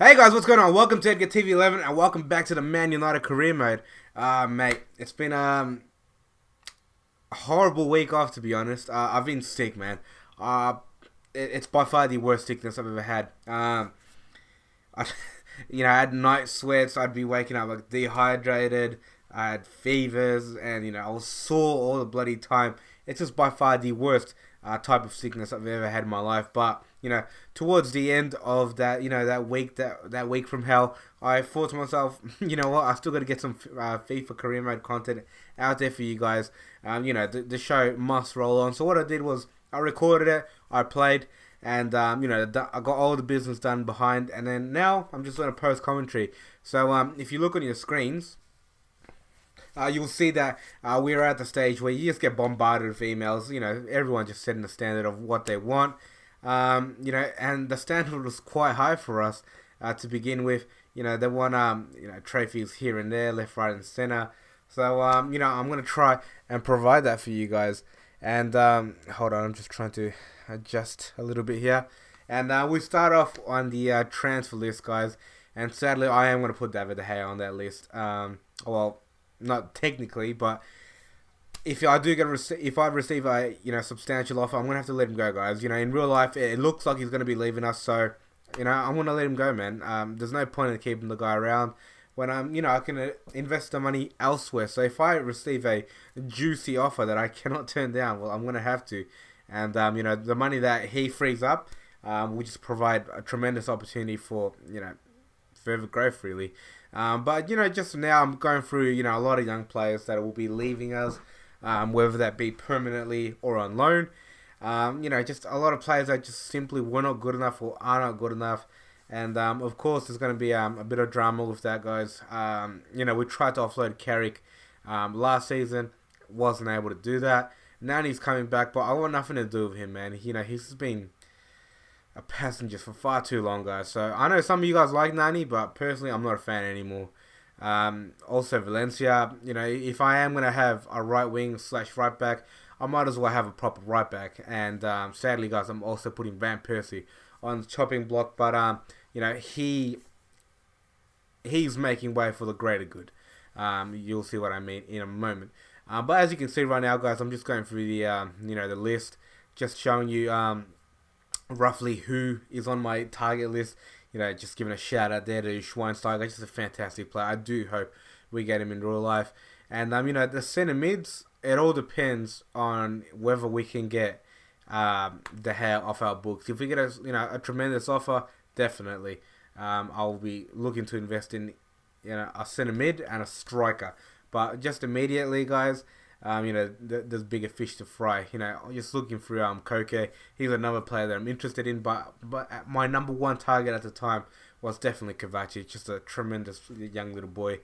Hey guys, what's going on? Welcome to Edgar TV 11 and welcome back to the Man United career mode. Mate, it's been a horrible week off, to be honest. I've been sick, man. Uh, it's by far the worst sickness I've ever had. I, I had night sweats. I'd be waking up like dehydrated. I had fevers, and I was sore all the bloody time. It's just by far the worst type of sickness I've ever had in my life. But towards the end of that, that week from hell, I thought to myself, you know what, I still got to get some FIFA career mode content out there for you guys. The show must roll on. So what I did was I recorded it, I played, and I got all the business done behind, and then now I'm just going to post commentary. So if you look on your screens, you'll see that we're at the stage where you just get bombarded with emails. Everyone just setting the standard of what they want. And the standard was quite high for us to begin with. They want trophies here and there, left, right, and center. So I'm gonna try and provide that for you guys. And hold on, I'm just trying to adjust a little bit here. And we start off on the transfer list, guys. And sadly, I am gonna put David De Gea on that list. Well, not technically, but if I receive a substantial offer, I'm gonna have to let him go, guys. In real life, it looks like he's gonna be leaving us, so I'm gonna let him go, man. There's no point in keeping the guy around when I can invest the money elsewhere. So if I receive a juicy offer that I cannot turn down, well, I'm gonna have to. And the money that he frees up will just provide a tremendous opportunity for further growth, really. But just now I'm going through a lot of young players that will be leaving us, whether that be permanently or on loan. Just a lot of players that just simply were not good enough or are not good enough. And of course there's going to be a bit of drama with that, guys. We tried to offload Carrick last season, wasn't able to do that. Now he's coming back, but I want nothing to do with him, man. He's just been a passenger for far too long, guys. So I know some of you guys like Nani, but personally I'm not a fan anymore. Also Valencia, if I am going to have a right wing / right back, I might as well have a proper right back. And sadly, guys, I'm also putting Van Persie on the chopping block, but he's making way for the greater good. You'll see what I mean in a moment. But as you can see right now, guys, I'm just going through the the list, just showing you roughly who is on my target list. Just giving a shout out there to Schweinsteiger, just a fantastic player. I do hope we get him in real life. And the centre mids, it all depends on whether we can get De Gea off our books. If we get a tremendous offer, definitely I'll be looking to invest in a centre mid and a striker. But just immediately, guys, there's bigger fish to fry. Just looking through Koke, he's another player that I'm interested in. But my number one target at the time was definitely Kovacic, just a tremendous young little boy.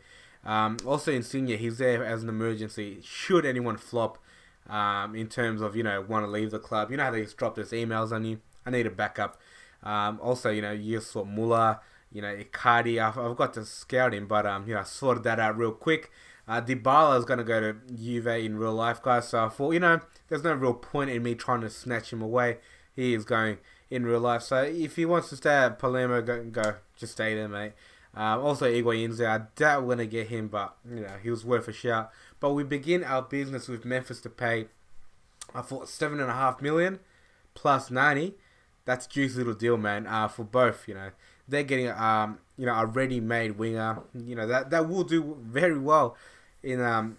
Also Insigne, he's there as an emergency should anyone flop. In terms of want to leave the club, how they just drop those emails on you. I need a backup. Also, you saw Muller, Icardi. I've got to scout him, but I sorted that out real quick. Dybala is going to go to Juve in real life, guys. So I thought, there's no real point in me trying to snatch him away. He is going in real life. So if he wants to stay at Palermo, go. Just stay there, mate. Also, Higuain's there. I doubt we're going to get him, but, he was worth a shout. But we begin our business with Memphis to pay, I thought, $7.5 million plus 90. That's a juicy little deal, man, for both, They're getting, a ready-made winger, that will do very well in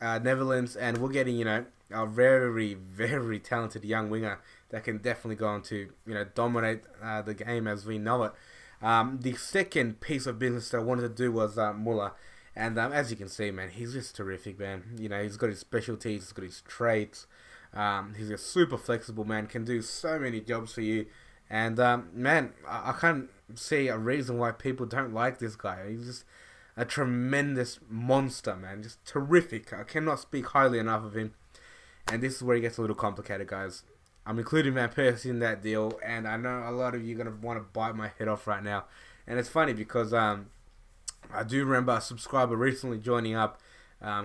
Netherlands. And we're getting, a very, very talented young winger that can definitely go on to, dominate the game as we know it. The second piece of business that I wanted to do was Muller. And as you can see, man, he's just terrific, man. He's got his specialties, he's got his traits. He's a super flexible, man, can do so many jobs for you. And, man, I can't see a reason why people don't like this guy. He's just a tremendous monster, man. Just terrific. I cannot speak highly enough of him. And this is where it gets a little complicated, guys. I'm including Van Persie in that deal, and I know a lot of you are going to want to bite my head off right now. And it's funny because I do remember a subscriber recently joining up.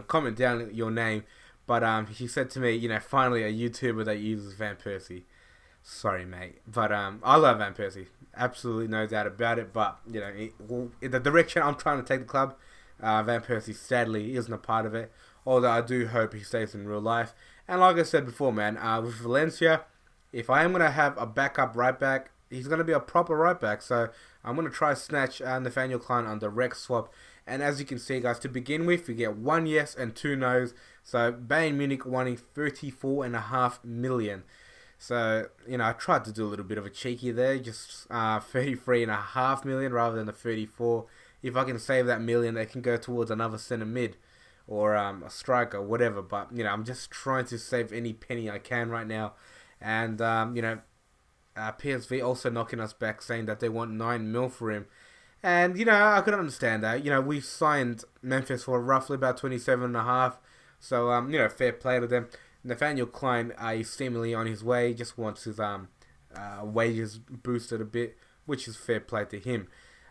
Comment down your name. But he said to me, finally a YouTuber that uses Van Persie. Sorry, mate, but I love Van Persie. Absolutely no doubt about it. But in the direction I'm trying to take the club, Van Persie sadly isn't a part of it. Although I do hope he stays in real life. And like I said before, man, with Valencia, if I am gonna have a backup right back, he's gonna be a proper right back. So I'm gonna try to snatch Nathaniel Klein on the rec swap. And as you can see, guys, to begin with, we get 1 yes and 2 no's. So Bayern Munich wanting 34.5 million. So, I tried to do a little bit of a cheeky there, just 33.5 million rather than the 34. If I can save that million, they can go towards another centre mid or a striker, whatever. But, I'm just trying to save any penny I can right now. And, PSV also knocking us back, saying that they want 9 mil for him. And, I could understand that. We signed Memphis for roughly about 27.5. So, fair play to them. Nathaniel Klein is seemingly on his way, just wants his wages boosted a bit, which is fair play to him.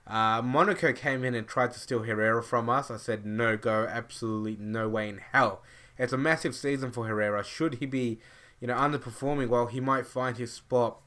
Monaco came in and tried to steal Herrera from us. I said no go, absolutely no way in hell. It's a massive season for Herrera. Should he be, underperforming, well, he might find his spot,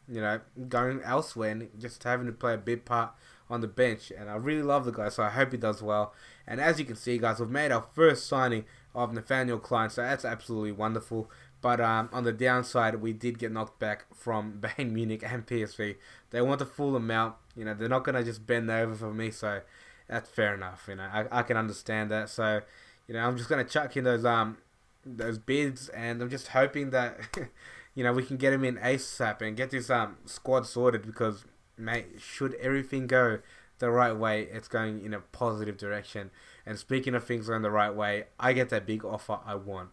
going elsewhere and just having to play a big part on the bench. And I really love the guy, so I hope he does well. And as you can see, guys, we've made our first signing of Nathaniel Klein, so that's absolutely wonderful. But on the downside, we did get knocked back from Bayern Munich and PSV. They want the full amount. They're not going to just bend over for me, so that's fair enough. I can understand that. So, I'm just going to chuck in those bids, and I'm just hoping that, we can get him in ASAP and get this squad sorted because, mate, should everything go the right way, it's going in a positive direction. And speaking of things going the right way, I get that big offer I want.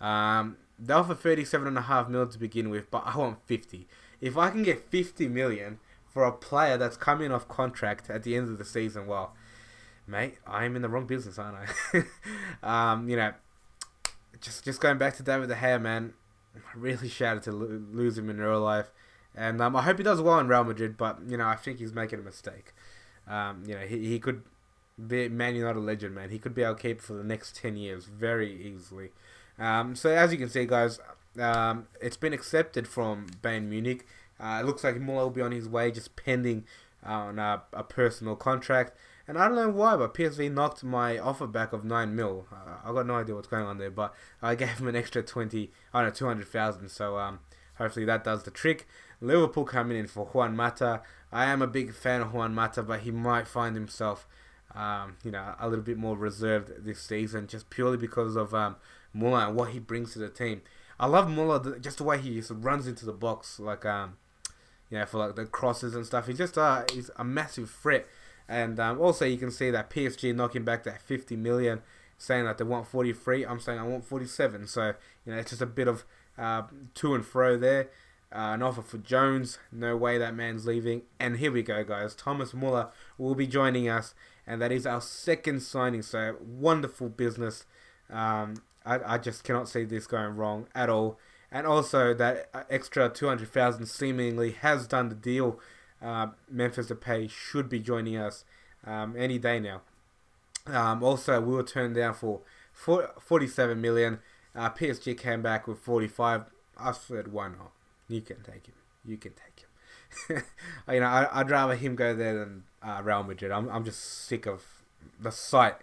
They offer 37.5 million to begin with, but I want 50. If I can get 50 million for a player that's coming off contract at the end of the season, well, mate, I'm in the wrong business, aren't I? Just going back to David De Gea, man, I really shouted to lose him in real life. And I hope he does well in Real Madrid, but, I think he's making a mistake. He could be Man United legend, man. He could be our keeper for the next 10 years very easily. So as you can see, guys, it's been accepted from Bayern Munich. It looks like Muller will be on his way, just pending on a personal contract. And I don't know why, but PSV knocked my offer back of 9 mil. I got no idea what's going on there, but I gave him an extra 200,000. So hopefully that does the trick. Liverpool coming in for Juan Mata. I am a big fan of Juan Mata, but he might find himself, a little bit more reserved this season, just purely because of Muller and what he brings to the team. I love Muller, just the way he just runs into the box, like for like the crosses and stuff. He's a massive threat. And also you can see that PSG knocking back that 50 million, saying that they want 43. I'm saying I want 47. So it's just a bit of to and fro there. An offer for Jones. No way that man's leaving. And here we go, guys. Thomas Muller will be joining us, and that is our second signing. So wonderful business. I just cannot see this going wrong at all. And also that extra 200,000 seemingly has done the deal. Memphis Depay should be joining us any day now. Also, we were turned down for 47 million. PSG came back with 45. I said, why not? You can take him. You can take him. I'd rather him go there than Real Madrid. I'm just sick of the sight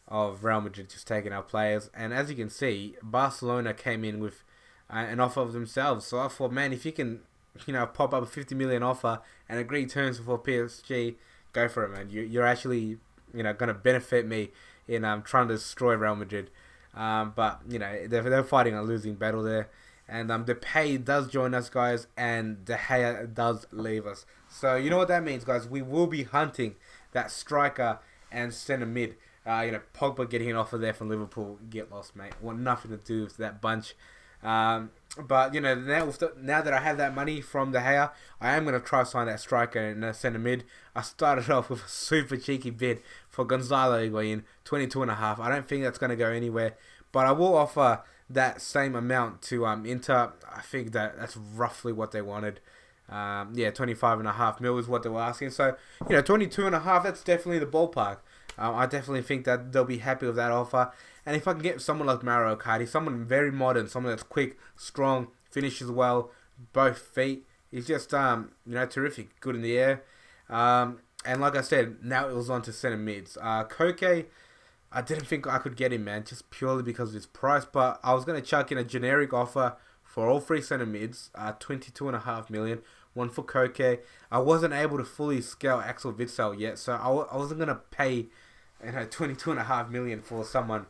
of Real Madrid just taking our players. And as you can see, Barcelona came in with an offer of themselves. So I thought, man, if you can, pop up a 50 million offer and agree terms for PSG, go for it, man. You're actually, going to benefit me in trying to destroy Real Madrid. But they're fighting a losing battle there. And Depay does join us, guys, and De Gea does leave us. So you know what that means, guys. We will be hunting that striker and centre mid. Pogba getting an offer there from Liverpool. Get lost, mate. Want nothing to do with that bunch. But now that I have that money from De Gea, I am going to try to sign that striker and a centre mid. I started off with a super cheeky bid for Gonzalo Higuain, 22.5. I don't think that's going to go anywhere, but I will offer that same amount to Inter. I think that's roughly what they wanted. 25.5 mil is what they were asking. So 22.5. That's definitely the ballpark. I definitely think that they'll be happy with that offer. And if I can get someone like Mauro Icardi, someone very modern, someone that's quick, strong, finishes well, both feet, He's just terrific, good in the air. And like I said, now it was on to centre mids. Koke, I didn't think I could get him, man, just purely because of his price. But I was gonna chuck in a generic offer for all three centre mids, 22.5 million. One for Koke. I wasn't able to fully scale Axel Witsel yet, so I wasn't gonna pay 22.5 million for someone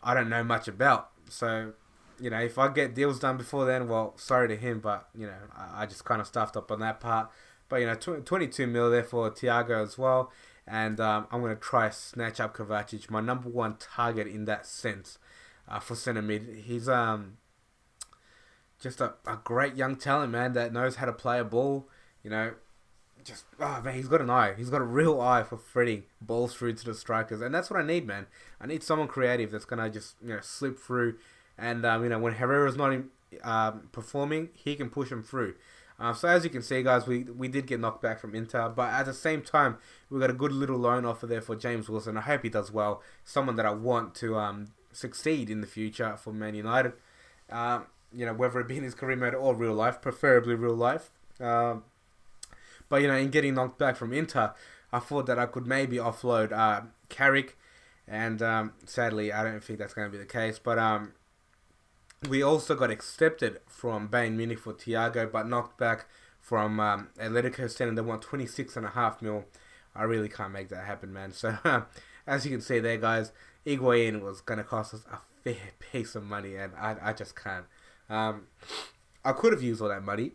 I don't know much about. So, if I get deals done before then, well, sorry to him, but I just kind of stuffed up on that part. But 22 mil there for Thiago as well, and I'm gonna try snatch up Kovacic, my number one target in that sense, for centre mid. He's just a great young talent, man, that knows how to play a ball. Man, he's got an eye. He's got a real eye for threading balls through to the strikers, and that's what I need, man. I need someone creative that's gonna just slip through, and when Herrera's not performing, he can push him through. So as you can see, guys, we did get knocked back from Inter, but at the same time, we got a good little loan offer there for James Wilson. I hope he does well. Someone that I want to succeed in the future for Man United. Whether it be in his career mode or real life, preferably real life. But in getting knocked back from Inter, I thought that I could maybe offload Carrick, and sadly, I don't think that's going to be the case. But we also got accepted from Bayern Munich for Thiago, but knocked back from Atletico saying they want 26.5 mil. I really can't make that happen, man. So as you can see there, guys, Higuain was going to cost us a fair piece of money, and I just can't. I could have used all that money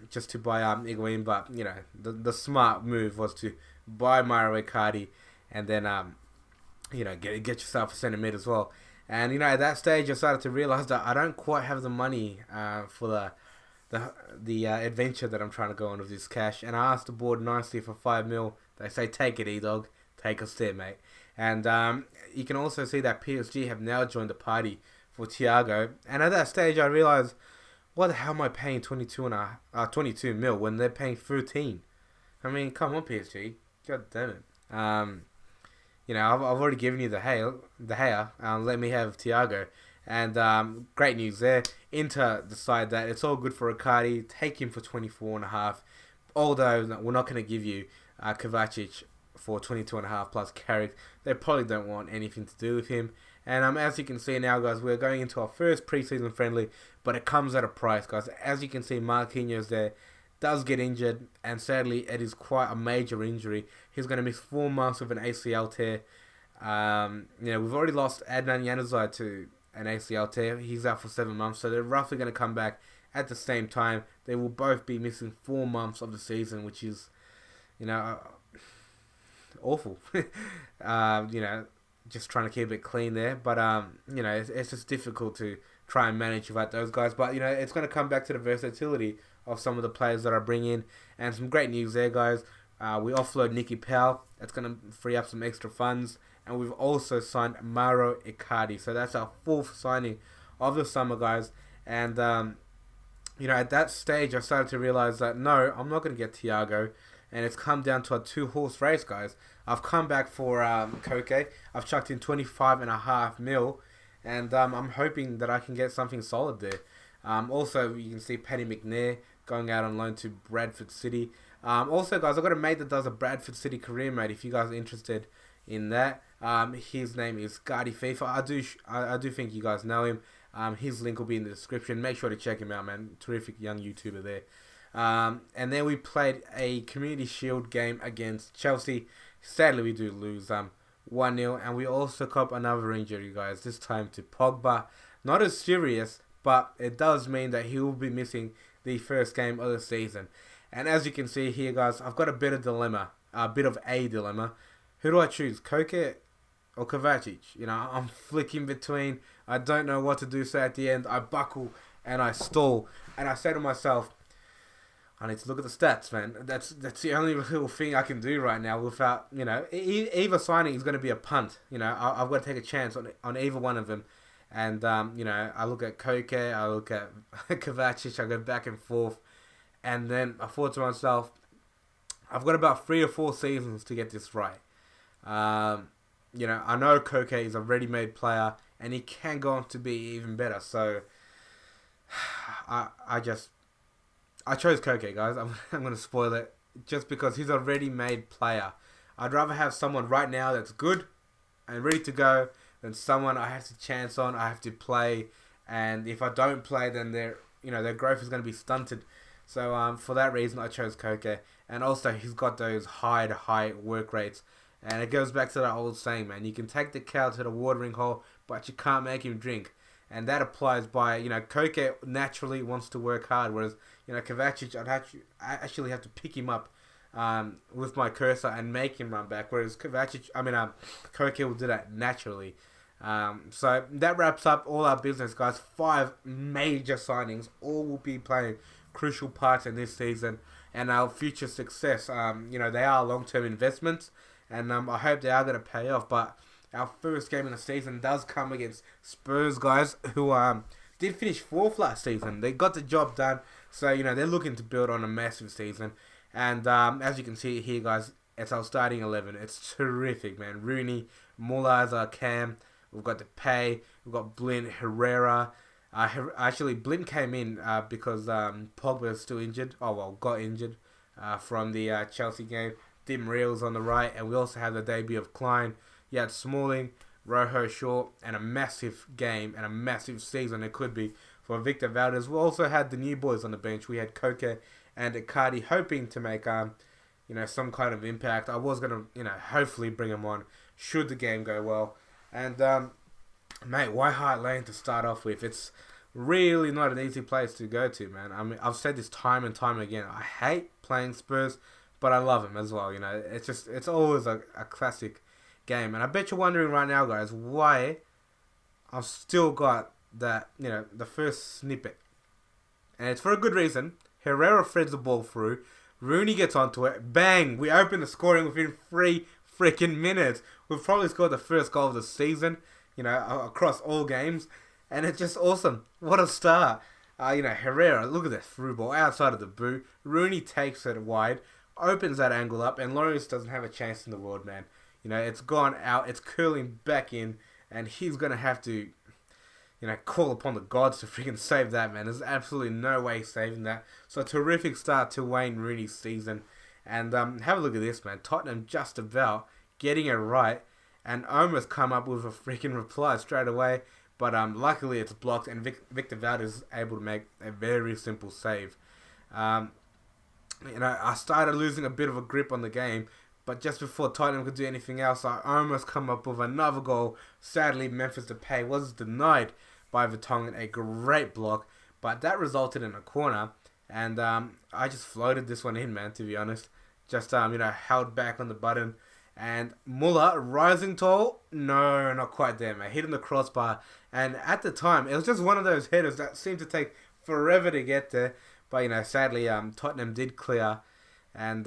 just to buy Higuain, but the smart move was to buy Mauro Icardi, and then get yourself a centre mid as well. And at that stage, I started to realize that I don't quite have the money for the adventure that I'm trying to go on with this cash. And I asked the board nicely for 5 mil. They say, take it, E-Dog. Take us there, mate. And you can also see that PSG have now joined the party for Thiago. And at that stage, I realized, what the hell am I paying 22 mil when they're paying 13? I mean, come on, PSG. God damn it. I've already given you the hair. Let me have Thiago. And great news there. Inter decide that it's all good for Icardi. Take him for 24.5. Although we're not going to give you Kovacic for 22.5 plus Carrick. They probably don't want anything to do with him. And as you can see now, guys, we're going into our first preseason friendly, but it comes at a price, guys. As you can see, Marquinhos there does get injured, and sadly, it is quite a major injury. He's going to miss 4 months with an ACL tear. We've already lost Adnan Januzaj to an ACL tear. He's out for 7 months, so they're roughly going to come back at the same time. They will both be missing 4 months of the season, which is, awful. Just trying to keep it clean there, but it's just difficult to try and manage without those guys. But it's going to come back to the versatility of some of the players that I bring in, and some great news there, guys. We offload Nicky Powell. That's going to free up some extra funds, and we've also signed Mauro Icardi. So that's our 4th signing of the summer, guys. And at that stage, I started to realize that no, I'm not going to get Thiago. And it's come down to a 2-horse race, guys. I've come back for Koke. I've chucked in 25.5 mil. And I'm hoping that I can get something solid there. Also, you can see Paddy McNair going out on loan to Bradford City. Also, guys, I've got a mate that does a Bradford City career mode. If you guys are interested in that, his name is Gardy FIFA. I do think you guys know him. His link will be in the description. Make sure to check him out, man. Terrific young YouTuber there. And then we played a Community Shield game against Chelsea. Sadly, we do lose 1-0. And we also cop another injury, guys. This time to Pogba. Not as serious, but it does mean that he will be missing the first game of the season. And as you can see here, guys, I've got a bit of dilemma. Who do I choose, Koke or Kovacic? I'm flicking between. I don't know what to do. So at the end, I buckle and I stall. And I say to myself, I need to look at the stats, man. That's the only little thing I can do right now without, either signing is going to be a punt. I've got to take a chance on either one of them. And, I look at Koke, I look at Kovacic, I go back and forth. And then I thought to myself, I've got about 3 or 4 seasons to get this right. I know Koke is a ready-made player, and he can go on to be even better. So, I chose Koke, guys. I'm going to spoil it just because he's a ready-made player. I'd rather have someone right now that's good and ready to go than someone I have to chance on, I have to play, and if I don't play, then their growth is going to be stunted. So for that reason, I chose Koke, and also he's got those high work rates, and it goes back to that old saying, man. You can take the cow to the watering hole, but you can't make him drink. And that applies by, Koke naturally wants to work hard, whereas, Kovacic, I actually have to pick him up with my cursor and make him run back, whereas Koke will do that naturally. So that wraps up all our business, guys. 5 major signings, all will be playing crucial parts in this season and our future success. They are long-term investments, and I hope they are going to pay off, but our first game in the season does come against Spurs, guys, who did finish 4th last season. They got the job done, so they're looking to build on a massive season. And as you can see here, guys, it's our starting 11. It's terrific, man. Rooney, Muller as our cam. We've got Depay. We've got Blint, Herrera. Actually, Blint came in because Pogba is still injured. Got injured from the Chelsea game. Dim Reels on the right, and we also have the debut of Klein. You had Smalling, Rojo, Shaw, and a massive game and a massive season it could be for Victor Valdez. We also had the new boys on the bench. We had Koke and Icardi hoping to make some kind of impact. I was gonna hopefully bring them on should the game go well. And mate, White Hart Lane to start off with. It's really not an easy place to go to, man. I mean, I've said this time and time again. I hate playing Spurs, but I love them as well. It's always a classic game. And I bet you're wondering right now, guys, why I've still got that, the first snippet. And it's for a good reason. Herrera threads the ball through. Rooney gets onto it. Bang! We open the scoring within 3 freaking minutes. We've probably scored the first goal of the season, across all games. And it's just awesome. What a start. Herrera, look at that through ball outside of the boot. Rooney takes it wide, opens that angle up, and Lawrence doesn't have a chance in the world, man. It's gone out, it's curling back in, and he's going to have to, call upon the gods to freaking save that, man. There's absolutely no way saving that. So a terrific start to Wayne Rooney's season. And have a look at this, man. Tottenham just about getting it right and almost come up with a freaking reply straight away. But luckily it's blocked, and Victor Valdez is able to make a very simple save. I started losing a bit of a grip on the game, but just before Tottenham could do anything else, I almost come up with another goal. Sadly, Memphis Depay was denied by Vertonghen, a great block, but that resulted in a corner, and I just floated this one in, man, to be honest. Just, held back on the button, and Muller, rising tall, no, not quite there, man. Hitting the crossbar, and at the time, it was just one of those headers that seemed to take forever to get there, but, sadly, Tottenham did clear, and,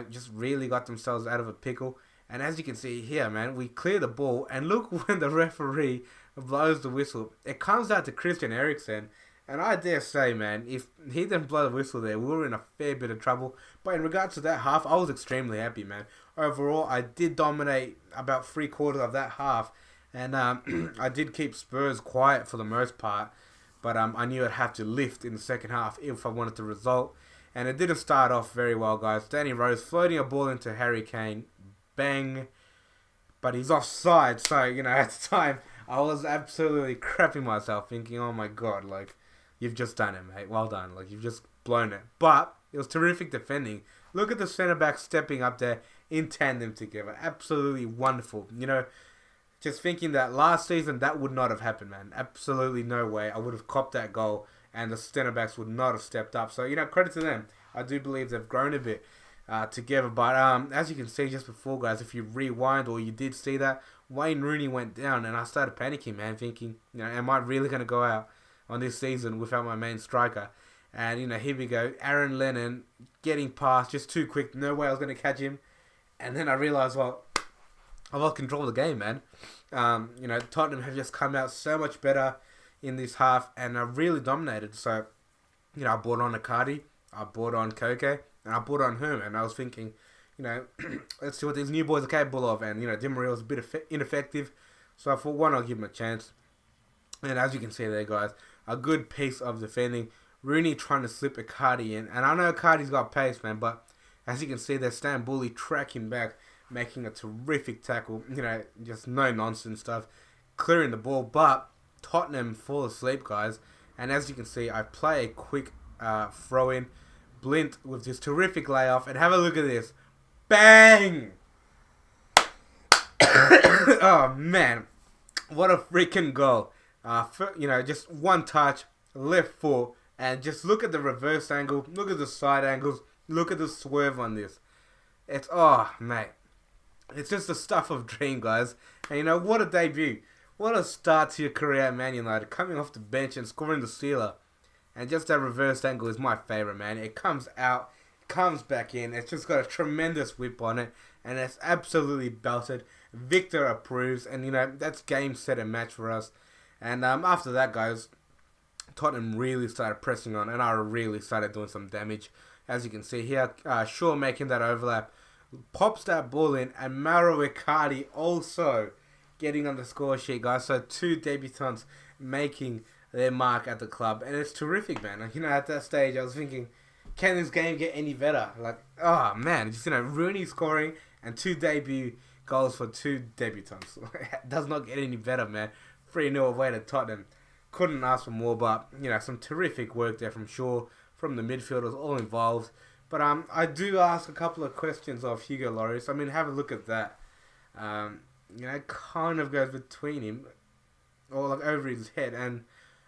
just really got themselves out of a pickle. And as you can see here, man, we clear the ball, and look when the referee blows the whistle. It comes out to Christian Eriksen, and I dare say, man, if he didn't blow the whistle there, we were in a fair bit of trouble. But in regards to that half, I was extremely happy, man. Overall, I did dominate about 3/4 of that half, and I did keep Spurs quiet for the most part. But I knew I'd have to lift in the second half if I wanted the result. And it didn't start off very well, guys. Danny Rose floating a ball into Harry Kane. Bang. But he's offside. So, at the time, I was absolutely crapping myself thinking, oh my god, you've just done it, mate. Well done. You've just blown it. But it was terrific defending. Look at the centre-back stepping up there in tandem together. Absolutely wonderful. Just thinking that last season, that would not have happened, man. Absolutely no way. I would have copped that goal, and the centre-backs would not have stepped up. So, credit to them. I do believe they've grown a bit together. But as you can see just before, guys, if you rewind or you did see that, Wayne Rooney went down, and I started panicking, man, thinking, am I really going to go out on this season without my main striker? And, here we go. Aaron Lennon getting past just too quick. No way I was going to catch him. And then I realised, I've lost control of the game, man. Tottenham have just come out so much better in this half, and I really dominated. So, I brought on Icardi, I brought on Koke, and I brought on Herm. And I was thinking, let's see what these new boys are capable of. And, Di Maria was a bit ineffective. So I thought, why not give him a chance? And as you can see there, guys, a good piece of defending. Rooney trying to slip Icardi in. And I know Icardi's got pace, man, but as you can see there, Stan Bully tracking back, making a terrific tackle. You know, just no nonsense stuff. Clearing the ball, but Tottenham fall asleep, guys. And as you can see, I play a quick throw in. Blint with this terrific layoff. And have a look at this. Bang! Oh, man. What a freaking goal. You know, just one touch, left foot. And just look at the reverse angle. Look at the side angles. Look at the swerve on this. It's, oh, mate. It's just the stuff of dream, guys. And you know, what a debut. What a start to your career at Man United. Coming off the bench and scoring the sealer. And just that reverse angle is my favourite, man. It comes out, comes back in. It's just got a tremendous whip on it. And it's absolutely belted. Victor approves. And, you know, that's game, set, and match for us. And after that, guys, Tottenham really started pressing on. And I really started doing some damage. As you can see here, Shaw making that overlap. Pops that ball in. And Mauro Icardi also getting on the score sheet, guys. So 2 debutants making their mark at the club. And it's terrific, man. Like, you know, at that stage, I was thinking, can this game get any better? Like, oh, man. Just, you know, Rooney scoring and 2 debut goals for 2 debutants. It does not get any better, man. 3-0 away to Tottenham. Couldn't ask for more, but, you know, some terrific work there from Shaw, from the midfielders, all involved. But I do ask a couple of questions of Hugo Lloris. I mean, have a look at that. You know, it kind of goes between him, or like over his head, and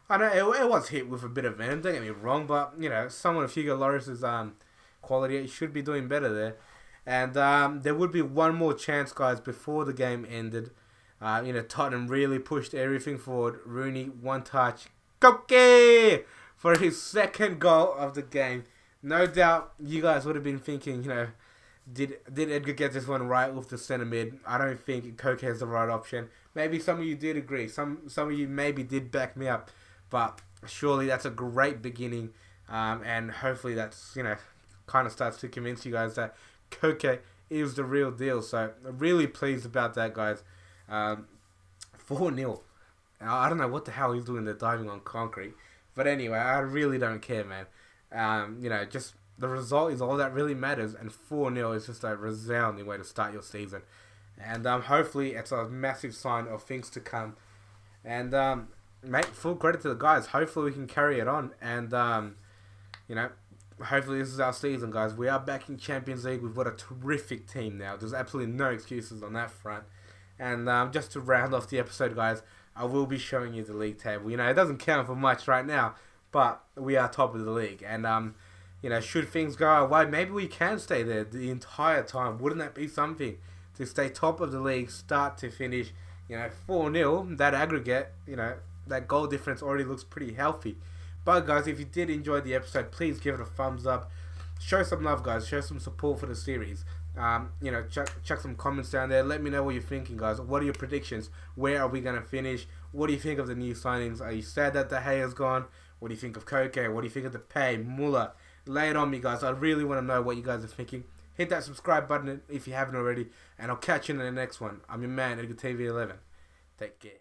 I know it was hit with a bit of venom, don't get me wrong, but, you know, someone of Hugo Lloris's quality should be doing better there. And there would be one more chance, guys, before the game ended. You know, Tottenham really pushed everything forward. Rooney, one touch, Koke, for his second goal of the game. No doubt you guys would have been thinking, you know, Did Edgar get this one right with the centre mid? I don't think Koke is the right option. Maybe some of you did agree. Some of you maybe did back me up. But surely that's a great beginning. And hopefully that's, you know, kind of starts to convince you guys that Koke is the real deal. So I'm really pleased about that, guys. 4-0. I don't know what the hell he's doing there diving on concrete. But anyway, I really don't care, man. You know, just the result is all that really matters, and 4-0 is just a resounding way to start your season. And hopefully it's a massive sign of things to come. And, mate, full credit to the guys. Hopefully we can carry it on. And, you know, hopefully this is our season, guys. We are back in Champions League. We've got a terrific team now. There's absolutely no excuses on that front. And just to round off the episode, guys, I will be showing you the league table. You know, it doesn't count for much right now, but we are top of the league. And, you know, should things go our way, maybe we can stay there the entire time. Wouldn't that be something? To stay top of the league, start to finish, you know, 4-0, that aggregate, you know, that goal difference already looks pretty healthy. But, guys, if you did enjoy the episode, please give it a thumbs up. Show some love, guys. Show some support for the series. You know, chuck some comments down there. Let me know what you're thinking, guys. What are your predictions? Where are we going to finish? What do you think of the new signings? Are you sad that De Gea's gone? What do you think of Koke? What do you think of the pay? Muller? Lay it on me, guys. I really want to know what you guys are thinking. Hit that subscribe button if you haven't already. And I'll catch you in the next one. I'm your man, Edgar TV 11. Take care.